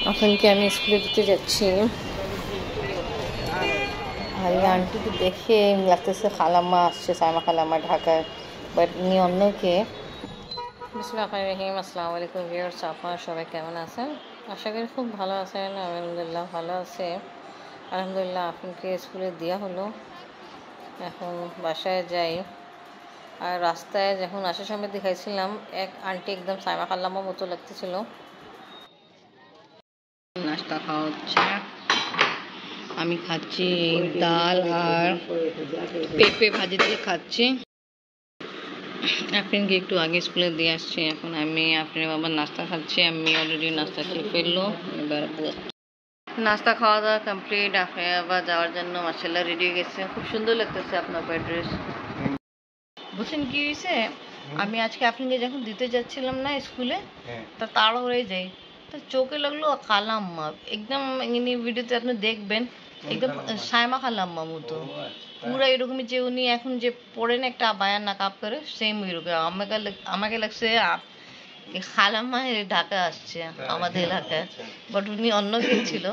আফরিনকে আমি স্কুলে দিতে যাচ্ছি। আর এই আন্টিকে দেখে লাগতেছে খালাম্মা আসছে, সাইমা খালাম্মা ঢাকায়, বাট উনি অন্য কে। বিসমিল্লাহির রহমানির রহিম। আসসালামু আলাইকুম ভিউয়ার্স, আপনারা সবাই কেমন আছেন? আশা করি খুব ভালো আছেন। আলহামদুলিল্লাহ ভালো আছে। আলহামদুলিল্লাহ আফরিনকে স্কুলে দেওয়া হলো, এখন বাসায় যাই। আর রাস্তায় যখন আসার সময় দেখাইছিলাম এক আন্টি একদম সাইমা খালাম্মার মতো লাগতেছিল। নাস্তা খাওয়া হচ্ছে, আমি খাচ্ছি ডাল আর পেঁপে ভাজি দিয়ে খাচ্ছি। আফরিনকে একটু আগে স্কুলে দিয়ে আসছি, এখন আমি আফরিনের বাবার নাস্তা খাচ্ছি। আমি অলরেডি নাস্তা খেয়ে ফেললো, এবার নাস্তা খাওয়া দাওয়া কমপ্লিট। আফরিন বাবা যাওয়ার জন্য মাশাআল্লাহ রেডি হয়ে গেছে। খুব সুন্দর লাগতেছে আপনার ড্রেস। বুঝছেন কি হয়েছে, আমি আজকে আফরিনকে যখন দিতে যাচ্ছিলাম না স্কুলে, তা তাড়াহুড়োয় যাই, তো চোখে লাগলো খালাম্মা একদম, ভিডিওতে আপনি দেখবেন একদম সাইমা খালাম্মা মতো পুরো এরকমই, যে উনি এখন যে পড়েন একটা আবায়া নাকাব করে সেম এরকম। আমাকে লাগছে খালাম্মা ঢাকা আসছে আমাদের এলাকায়, বাট উনি অন্য কেউ ছিল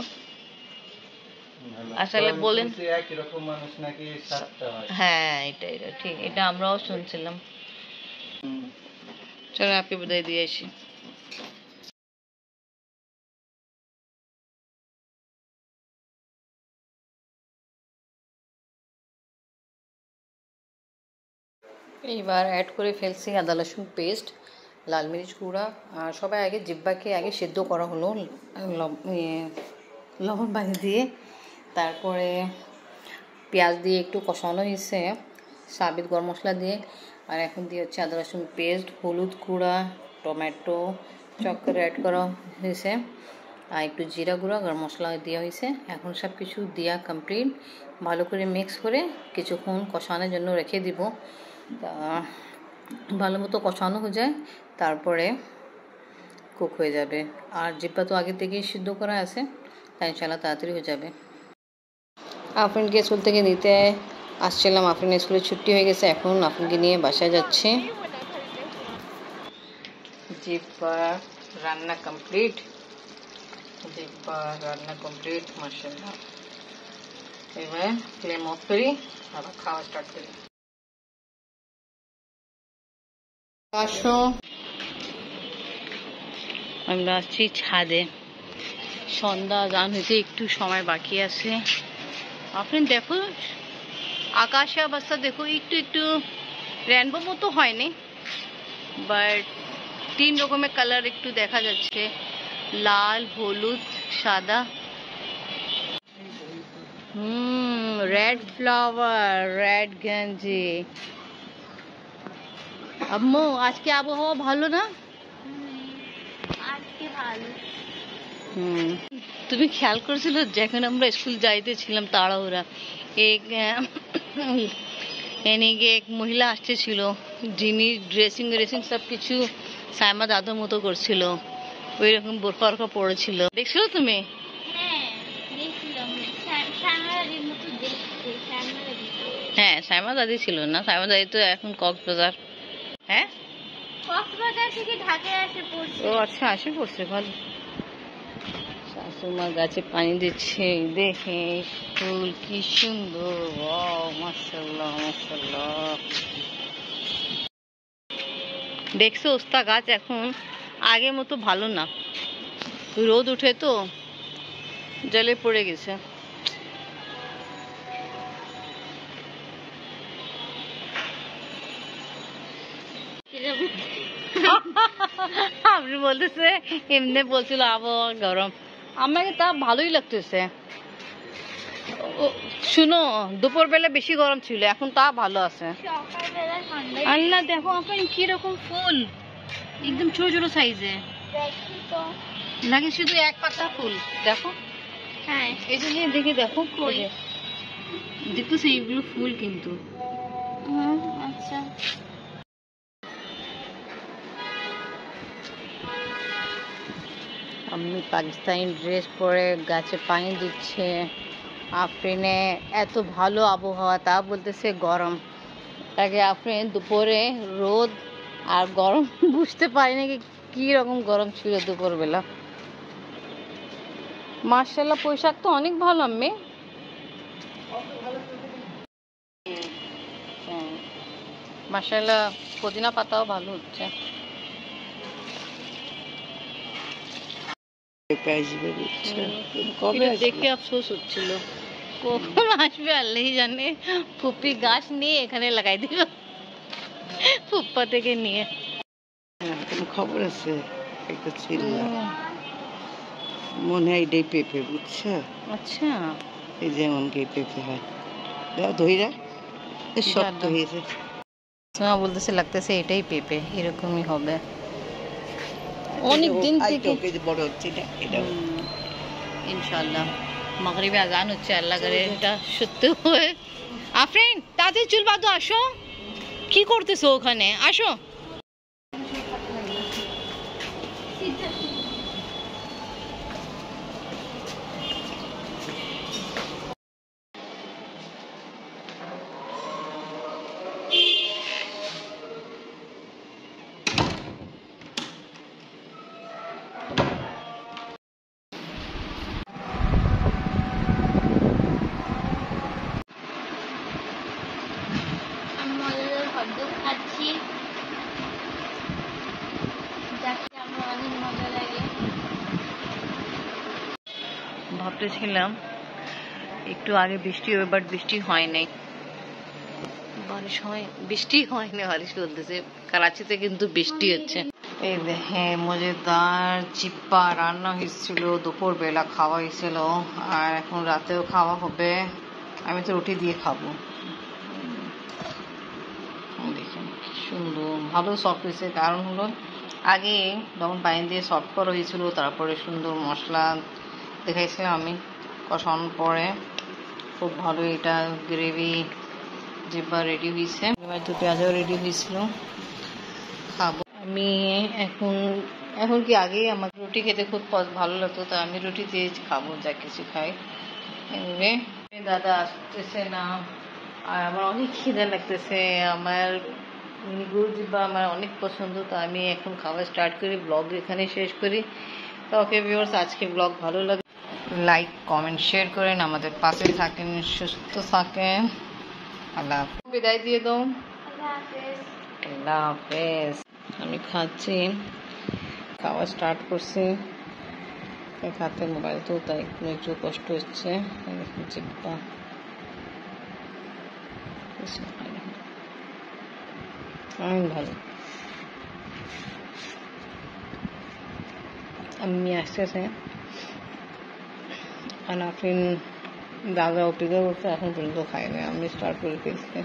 আসলে। বলেন হ্যাঁ, এটা ঠিক, এটা আমরাও শুনছিলাম। চলো আপনি বিদায় দিয়ে আসি। এইবার অ্যাড করে ফেলছি আদা রসুন পেস্ট, লাল মরিচ গুঁড়া। আর সবাই আগে জিব্বাকে আগে সেদ্ধ করা হলো লবণ পানি দিয়ে, তারপরে পেঁয়াজ দিয়ে একটু কষানো হয়েছে সাবিত গরম মশলা দিয়ে। আর এখন দিয়ে হচ্ছে আদা রসুন পেস্ট, হলুদ গুঁড়া, টমেটো চপ করে অ্যাড করা হয়েছে, আর একটু জিরা গুঁড়া গরম মশলা দেওয়া হয়েছে। এখন সব কিছু দেওয়া কমপ্লিট, ভালো করে মিক্স করে কিছুক্ষণ কষানোর জন্য রেখে দিব। তা ভালো মতো কষানো হয়ে যায়, তারপরে কুক হয়ে যাবে। আর জিব্বা তো আগে থেকেই সিদ্ধ করা আছে, তাই ইনশাল্লাহ তাড়াতাড়ি হয়ে যাবে। আফরিনকে স্কুল থেকে নিতে আসছিলাম, আফরিনের স্কুলে ছুটি হয়ে গেছে, এখন আফরিনকে নিয়ে বাসায় যাচ্ছি। জিব্বা রান্না কমপ্লিট, মাশাআল্লাহ। এবার ফ্লেম অফ করি, আবার খাওয়া স্টার্ট করি। আসো, আমরা আসছি ছাদে, সন্ধ্যা গান হইতে একটু সময় বাকি আছে। আপনি দেখো আকাশের অবস্থা, দেখো একটু একটু রেনবো মতো হয়নি, বাট 3 রকমের কালার একটু দেখা যাচ্ছে, লাল, হলুদ, সাদা। রেড ফ্লাওয়ার, রেড গেঞ্জি। আম্মু আজকে আবহাওয়া ভালো না? আজকে ভালো। তুমি খেয়াল করেছিল যখন আমরা স্কুল যাইতেছিলাম তাড়াহুড়া, এক মহিলা আসতেছিল যিনি ড্রেসিং সব কিছু সাইমা দাদুর মতো করছিল, ওই রকম বোরকা পড়েছিল, দেখছিল তুমি? হ্যাঁ, সাইমা দাদি ছিল না, সাইমা দাদি তো এখন কক্সবাজার। হ্যাঁ, কক্সবাজার থেকে ঢাকায় এসে পড়ছে। ও আচ্ছা, আসে পড়ছে, ভালো। শাশুড়িমা গাছে পানি দিচ্ছে, দেখে ফুল কি সুন্দর, মাশাআল্লাহ মাশাআল্লাহ। দেখছো ওস্তা গাছ এখন আগের মতো ভালো না, রোদ উঠে তো জলে পড়ে গেছে। আপনি বলতেছে এমনি বলছিল আবহাওয়া গরম, আমাকে তা ভালোই লাগতেছে। শুনো, দুপুর বেলা বেশি গরম ছিল, এখন তা ভালো আছে। আল্লাহ দেখো আপনি কিরকম ফুল, একদম ছোট ছোট সাইজে লাগে, শুধু এক পাতা ফুল দেখো। হ্যাঁ, এই যে দেখে দেখো, দেখতেছি এইগুলো ফুল কিন্তু। আচ্ছা, আমি পাকিস্তানি ড্রেস পরে গাছে পানি দিচ্ছে। আফরিনে এত ভালো আবহাওয়া, তা বলতেছে গরম। আগে আফরিন দুপুরে রোদ আর গরম বুঝতে পারি না কি রকম গরম ছিল দুপুরবেলা। মাশাআল্লাহ পুঁই শাক তো অনেক ভালো আম্মি। মাশাআল্লাহ পুদিনা পাতাও ভালো হচ্ছে। দেখে আফসোস হচ্ছিল কখন আসবে আল্লাহই জানে। ফুপি গাছ নিয়ে এখানে লাগাই দিল ফুপ্পা থেকে নিয়ে। খবর আছে একটা ছিল মনে হয় এটাই পেঁপে, বুঝছো? আচ্ছা এই যেমন কি পেঁপে হয় ধইরা শক্ত হয়েছে। বলতেছে লাগতেছে এটাই পেঁপে, এরকমই হবে। অনেক দিন থেকে বড় হচ্ছে না এটা। ইনশাআল্লাহ মাগরিবে আজান হচ্ছে, আল্লাহ করে এটা সত্য হয়। আফরিন তাড়াতাড়ি চুল বাঁধো, আসো। কি করতেছো ওখানে? আসো। ভাবতেছিলাম একটু আগে বৃষ্টি হবে, বাট বৃষ্টি হয় নাই। বারিশ হয়, বৃষ্টি হয়নি, বারিশ বলতেছে। করাচিতে কিন্তু বৃষ্টি হচ্ছে। এই দেখে মজাদার চিপ্পা রান্না হয়েছিল, দুপুর বেলা খাওয়া হয়েছিল, আর এখন রাতেও খাওয়া হবে। আমি তো রুটি দিয়ে খাবো। দেখেন সুন্দর ভালো সফট হয়েছে, কারণ হলো আগে যখন পানি দিয়ে সফট করা হয়েছিল, তারপরে সুন্দর মশলা দেখাইছিলাম আমি কষানোর পরে, খুব ভালো এটা গ্রেভি জিব্বা রেডি হয়েছে। এবার তো পেঁয়াজও রেডি হয়েছিল, খাবো আমি এখন কি আগে আমার রুটি খেতে খুব ভালো লাগতো, তো আমি রুটি দিয়ে খাবো, যা কিছু খাই। এনিওয়ে দাদা আসতেছে না, আর আমার অনেক খিদে লাগতেছে। আমার গরু জিব্বা আমার অনেক পছন্দ, তো আমি এখন খাওয়া স্টার্ট করি, ব্লগ এখানে শেষ করি। তো ওকে ভিউয়ার্স, আজকে ব্লগ ভালো লাগে লাইক কমেন্ট শেয়ার করেন, আমাদের পাশে থাকেন, সুস্থ থাকেন। আল্লাহ হাফেজ, বিদায় দিয়ে দাও। আল্লাহ হাফেজ। আমি খাচ্ছি, খাওয়া স্টার্ট করছি, হাতে মোবাইল তো তাই একটু কষ্ট হচ্ছে। জিব্বা ভালো। আমি আসতেছে আর আফরিন দাদা অপেক্ষা করছে, এখন পর্যন্ত খাইনি, আমি স্টার্ট করে ফেলছি।